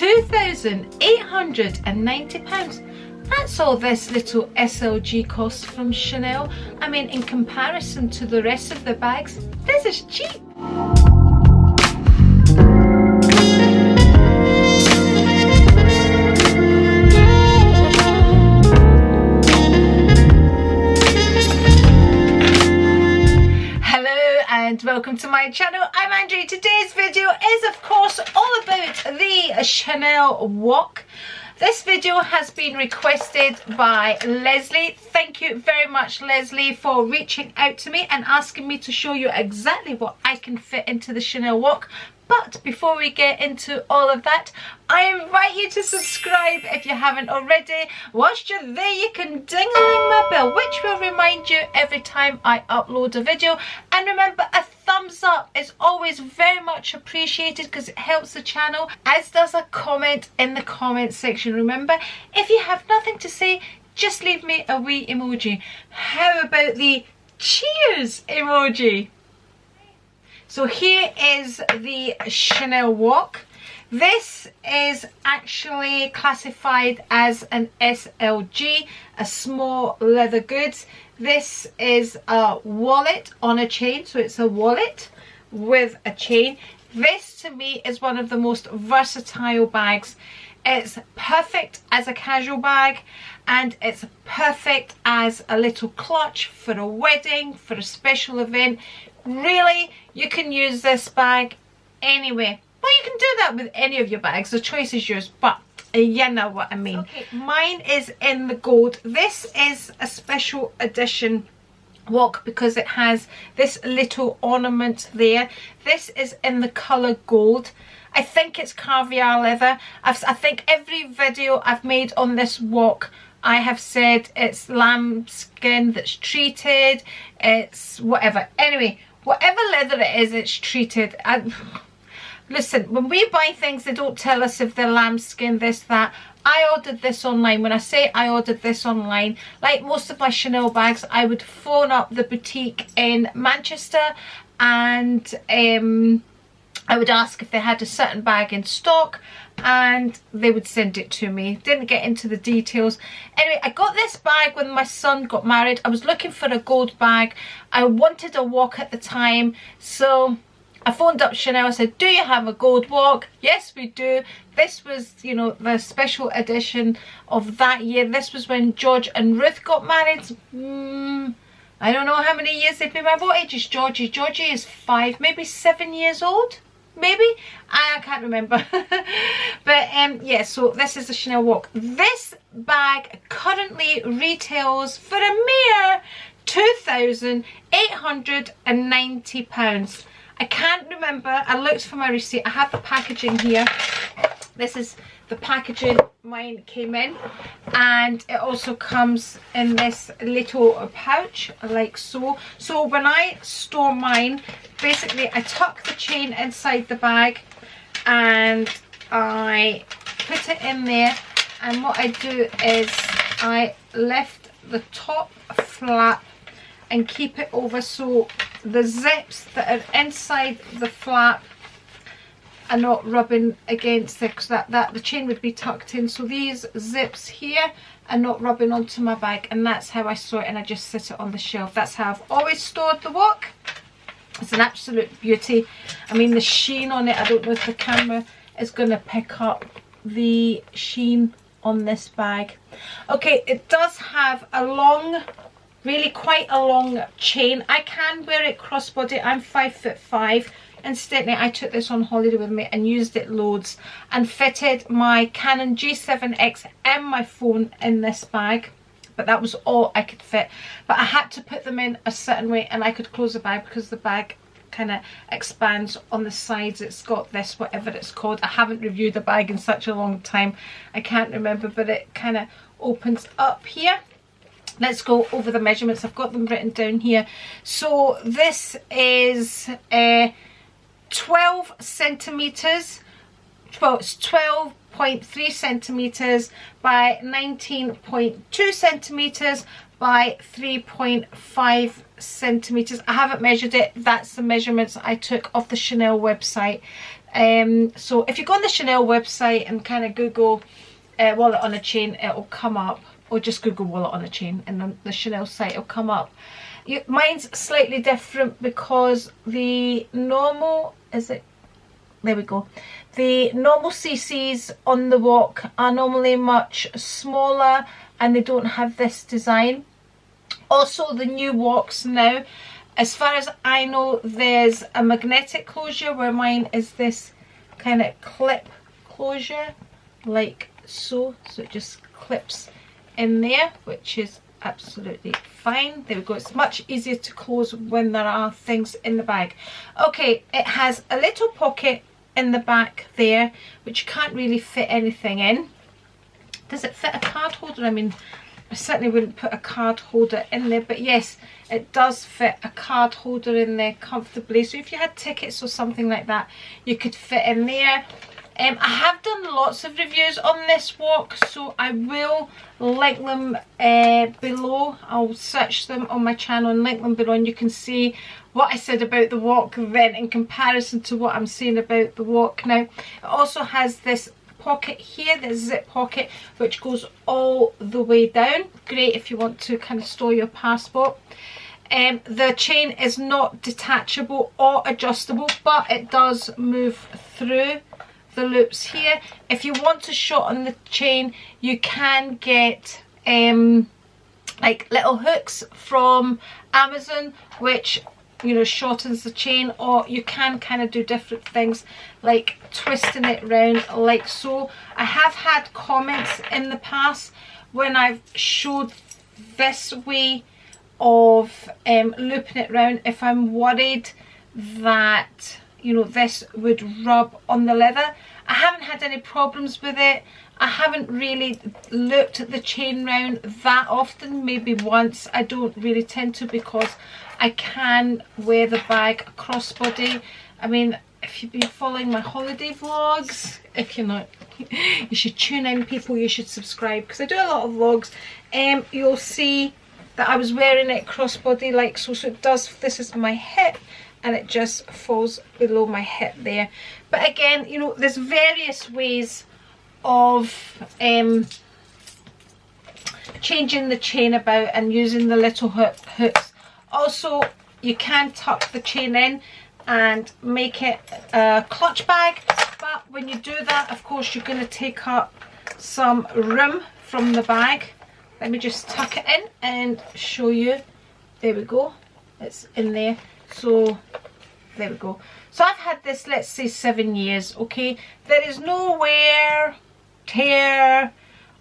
£2,890. That's all this little SLG costs from Chanel. I mean, in comparison to the rest of the bags, this is cheap. And welcome to my channel. I'm Andri. Today's video is of course all about the Chanel walk. This video has been requested by Leslie. Thank you very much, Leslie, for reaching out to me and asking me to show you exactly what I can fit into the Chanel walk. But before we get into all of that, I invite you to subscribe if you haven't already. Whilst you're there, you can ding-a-ling my bell, which will remind you every time I upload a video. And remember, a thumbs up is always very much appreciated because it helps the channel, as does a comment in the comment section. Remember, if you have nothing to say, just leave me a wee emoji. How about the cheers emoji? So here is the Chanel walk. This is actually classified as an SLG, a small leather goods. This is a wallet on a chain, so it's a wallet with a chain. This to me is one of the most versatile bags. It's perfect as a casual bag, and it's perfect as a little clutch for a wedding, for a special event. Really, you can use this bag anyway. Well, you can do that with any of your bags. The choice is yours, but you know what I mean. Okay, mine is in the gold. This is a special edition walk because it has this little ornament there. This is in the colour gold. I think it's caviar leather. I think every video I've made on this walk, I have said it's lambskin that's treated, it's whatever. Anyway, whatever leather it is, it's treated. Listen, when we buy things, they don't tell us if they're lambskin, this, that. I ordered this online. When I say I ordered this online, like most of my Chanel bags, I would phone up the boutique in Manchester and I would ask if they had a certain bag in stock and they would send it to me. Didn't get into the details. Anyway, I got this bag when my son got married. I was looking for a gold bag. I wanted a walk at the time, so I phoned up Chanel. I said, do you have a gold walk? Yes, we do. This was, you know, the special edition of that year. This was when George and Ruth got married. I don't know how many years they've been married. What age is Georgie? Georgie is 5, maybe 7 years old. Maybe, I can't remember. But yeah, so this is the Chanel walk. This bag currently retails for a mere £2,890. I can't remember. I looked for my receipt. I have the packaging here. This is the packaging mine came in, and it also comes in this little pouch like so. So when I store mine, basically I tuck the chain inside the bag and I put it in there, and what I do is I lift the top flap and keep it over so the zips that are inside the flap are not rubbing against it, because the chain would be tucked in. So these zips here are not rubbing onto my bag, and that's how I store it, and I just sit it on the shelf. That's how I've always stored the walk. It's an absolute beauty. I mean, the sheen on it, I don't know if the camera is going to pick up the sheen on this bag. Okay, it does have a long, really quite a long chain. I can wear it crossbody. I'm 5'5", incidentally I took this on holiday with me and used it loads, and fitted my Canon G7X and my phone in this bag, but that was all I could fit. But I had to put them in a certain way, and I could close the bag because the bag kind of expands on the sides. It's got this, whatever it's called. I haven't reviewed the bag in such a long time, I can't remember, but it kind of opens up here. Let's go over the measurements. I've got them written down here. So this is 12 centimeters. Well, it's 12.3 centimeters by 19.2 centimeters by 3.5 centimeters. I haven't measured it. That's the measurements I took off the Chanel website. So if you go on the Chanel website and kind of Google wallet on a chain, it'll come up, or just Google wallet on a chain and then the Chanel site will come up. Mine's slightly different because the normal, there we go, the normal CCs on the Wok are normally much smaller and they don't have this design. Also the new Woks now, as far as I know, there's a magnetic closure, where mine is this kind of clip closure, like so. So it just clips in there, which is absolutely fine. There we go. It's much easier to close when there are things in the bag. Okay, it has a little pocket in the back there, which you can't really fit anything in. Does it fit a card holder? I mean, I certainly wouldn't put a card holder in there, but yes, it does fit a card holder in there comfortably. So if you had tickets or something like that, you could fit in there. I have done lots of reviews on this Wok, so I will link them below. I'll search them on my channel and link them below, and you can see what I said about the Wok then in comparison to what I'm saying about the Wok now. It also has this pocket here, this zip pocket, which goes all the way down. Great if you want to kind of store your passport. The chain is not detachable or adjustable, but it does move through the loops here. If you want to shorten the chain, you can get like little hooks from Amazon, which, you know, shortens the chain, or you can kind of do different things like twisting it around like so. I have had comments in the past when I've showed this way of looping it around, if I'm worried that, you know, this would rub on the leather. I haven't had any problems with it. I haven't really looped the chain round that often, maybe once. I don't really tend to, because I can wear the bag crossbody. I mean, if you've been following my holiday vlogs, if you're not, you should tune in, people. You should subscribe, because I do a lot of vlogs. You'll see that I was wearing it crossbody like so. So it does, this is my hip, and it just falls below my hip there. But again, you know, there's various ways of changing the chain about and using the little hooks. Also, you can tuck the chain in and make it a clutch bag, but when you do that, of course, you're going to take up some room from the bag. Let me just tuck it in and show you. There we go, it's in there. So there we go. So I've had this, let's say, 7 years. Okay, there is no wear, tear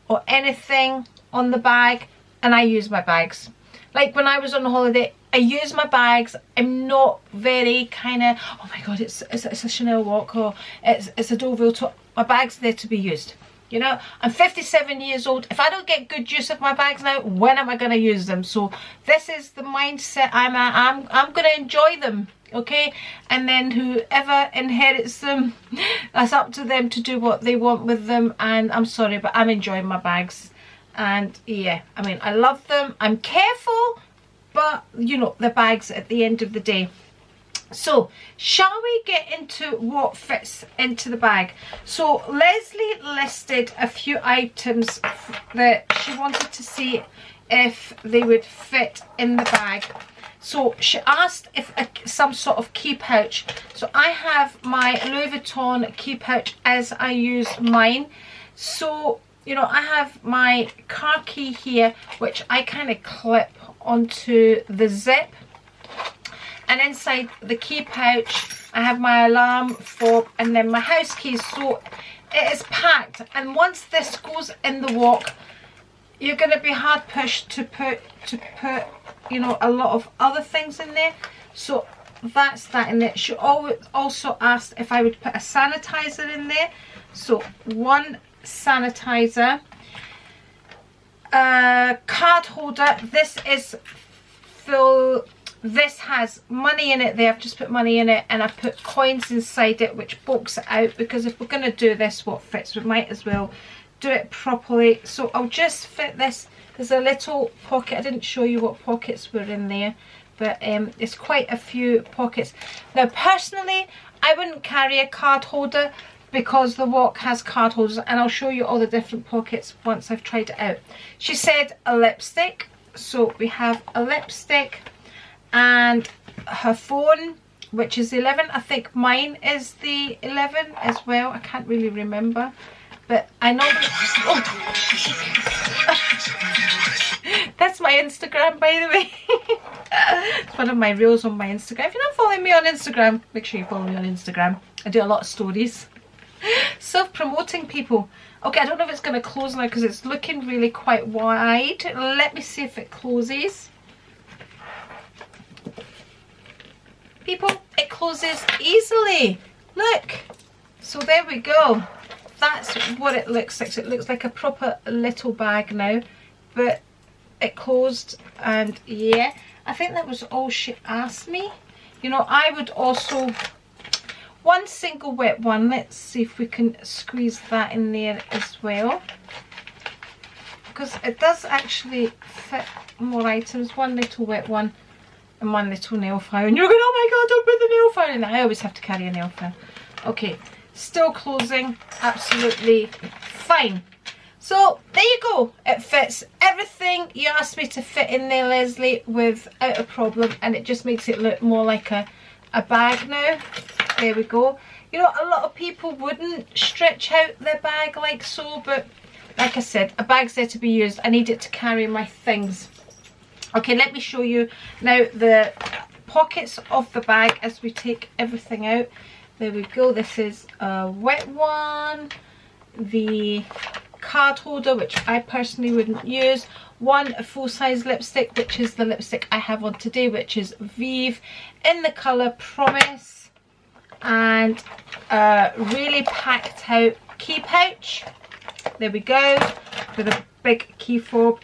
or anything on the bag, and I use my bags. Like when I was on holiday, I use my bags. I'm not very kind of, oh my god, it's a Chanel Wok, or it's a Deauville top. My bag's there to be used. You know, I'm 57 years old. If I don't get good use of my bags now, when am I going to use them? So this is the mindset I'm at. I'm going to enjoy them, okay? And then whoever inherits them, that's up to them to do what they want with them. And I'm sorry, but I'm enjoying my bags. And yeah, I mean, I love them. I'm careful, but you know, the bags at the end of the day. So shall we get into what fits into the bag? So Leslie listed a few items that she wanted to see if they would fit in the bag. So she asked if some sort of key pouch. So I have my Louis Vuitton key pouch as I use mine. So, you know, I have my car key here, which I kind of clip onto the zip. And inside the key pouch, I have my alarm fob and then my house keys. So it is packed. And once this goes in the Wok, you're going to be hard pushed to put, you know, a lot of other things in there. So that's that in there. She also asked if I would put a sanitizer in there. So one sanitizer, card holder. This is full. This has money in it there. I've just put money in it, and I put coins inside it, which bulks it out, because if we're going to do this what fits, we might as well do it properly. So I'll just fit this. There's a little pocket. I didn't show you what pockets were in there, but it's quite a few pockets. Now personally, I wouldn't carry a card holder because the Wok has card holders, and I'll show you all the different pockets once I've tried it out. She said a lipstick, so we have a lipstick and her phone, which is 11. I think mine is the 11 as well. I can't really remember, but I know that's my Instagram, by the way. It's one of my reels on my Instagram. If you're not following me on Instagram, make sure you follow me on Instagram. I do a lot of stories. Self-promoting, people. Okay, I don't know if it's going to close now because it's looking really quite wide. Let me see if it closes. People, it closes easily. Look. So there we go. That's what it looks like. So it looks like a proper little bag now, but it closed. And yeah, I think that was all she asked me. You know, I would also, one single wet one, let's see if we can squeeze that in there as well, because it does actually fit more items. One little wet one and one little nail file, and you're going, oh my god, don't put the nail file in there. I always have to carry a nail file. Okay, still closing, absolutely fine. So there you go, it fits everything you asked me to fit in there, Leslie, without a problem, and it just makes it look more like a bag now. There we go. You know, a lot of people wouldn't stretch out their bag like so, but like I said, a bag's there to be used. I need it to carry my things. Okay, let me show you now the pockets of the bag as we take everything out. There we go. This is a wet one, the card holder, which I personally wouldn't use, one full-size lipstick, which is the lipstick I have on today, which is Vive in the colour Promise, and a really packed out key pouch. There we go, with a big key fob,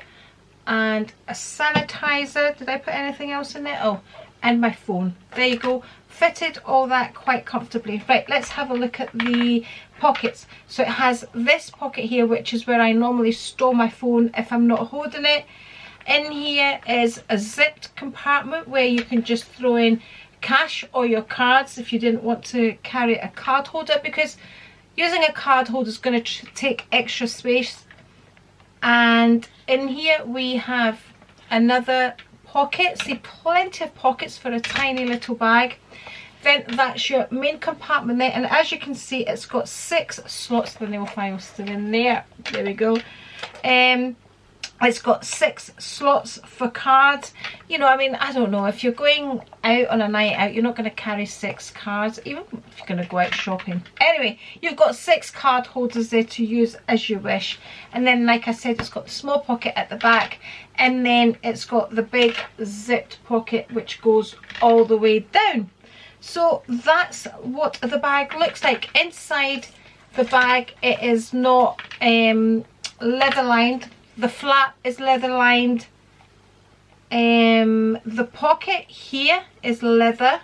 and a sanitizer. Did I put anything else in there? Oh, and my phone. There you go. Fitted all that quite comfortably. Right, let's have a look at the pockets. So it has this pocket here, which is where I normally store my phone if I'm not holding it. In here is a zipped compartment where you can just throw in cash or your cards if you didn't want to carry a card holder, because using a card holder is going to take extra space. And in here we have another pocket. See, plenty of pockets for a tiny little bag. Then that's your main compartment there, and as you can see, it's got 6 slots. The nail file still in there. There we go. It's got 6 slots for cards. You know, I mean, I don't know, if you're going out on a night out, you're not going to carry 6 cards, even if you're going to go out shopping. Anyway, you've got 6 card holders there to use as you wish. And then, like I said, it's got the small pocket at the back, and then it's got the big zipped pocket which goes all the way down. So that's what the bag looks like. Inside the bag, it is not leather lined. The flap is leather lined. The pocket here is leather.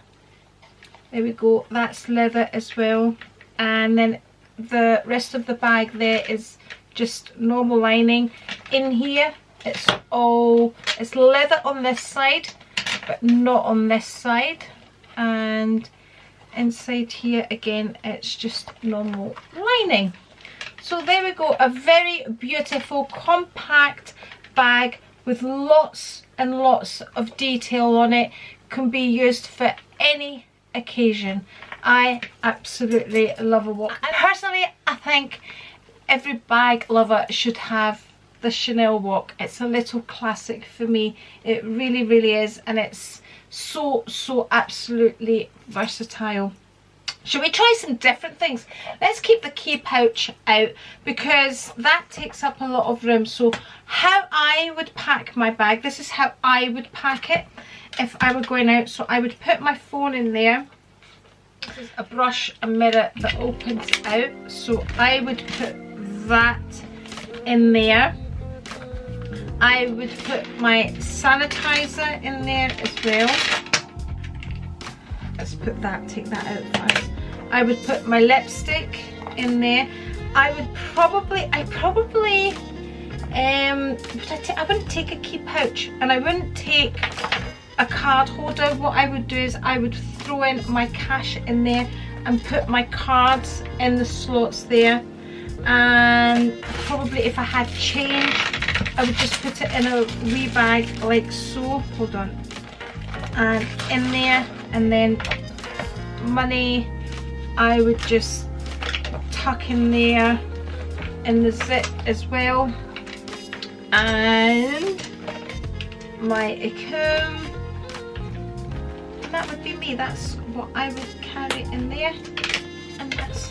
There we go, that's leather as well. And then the rest of the bag there is just normal lining. In here, it's leather on this side, but not on this side. And inside here again, it's just normal lining. So there we go, a very beautiful compact bag with lots and lots of detail on it. Can be used for any occasion. I absolutely love a Wok. And personally, I think every bag lover should have the Chanel Wok. It's a little classic for me. It really, really is, and it's so absolutely versatile. Shall we try some different things? Let's keep the key pouch out because that takes up a lot of room. So how I would pack my bag, this is how I would pack it if I were going out. So I would put my phone in there. This is a brush, a mirror that opens out. So I would put that in there. I would put my sanitizer in there as well. Let's put that, take that out first. I would put my lipstick in there. I wouldn't take a key pouch, and I wouldn't take a card holder. What I would do is I would throw in my cash in there, and put my cards in the slots there, and probably if I had change I would just put it in a wee bag like so, hold on, and in there, and then money I would just tuck in there in the zip as well, and my account, and that would be me. That's what I would carry in there, and that's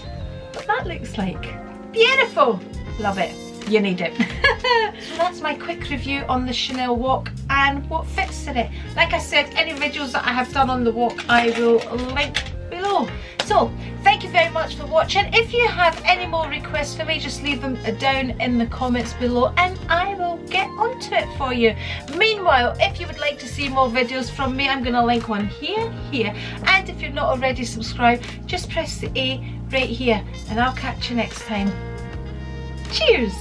what that looks like. Beautiful, love it, you need it. So that's my quick review on the Chane Walk and what fits in it. Like I said, any videos that I have done on the walk I will link below. So thank you very much for watching. If you have any more requests for me, just leave them down in the comments below and I will get onto it for you. Meanwhile, if you would like to see more videos from me, I'm going to link one here, and if you're not already subscribed, just press the A right here, and I'll catch you next time. Cheers!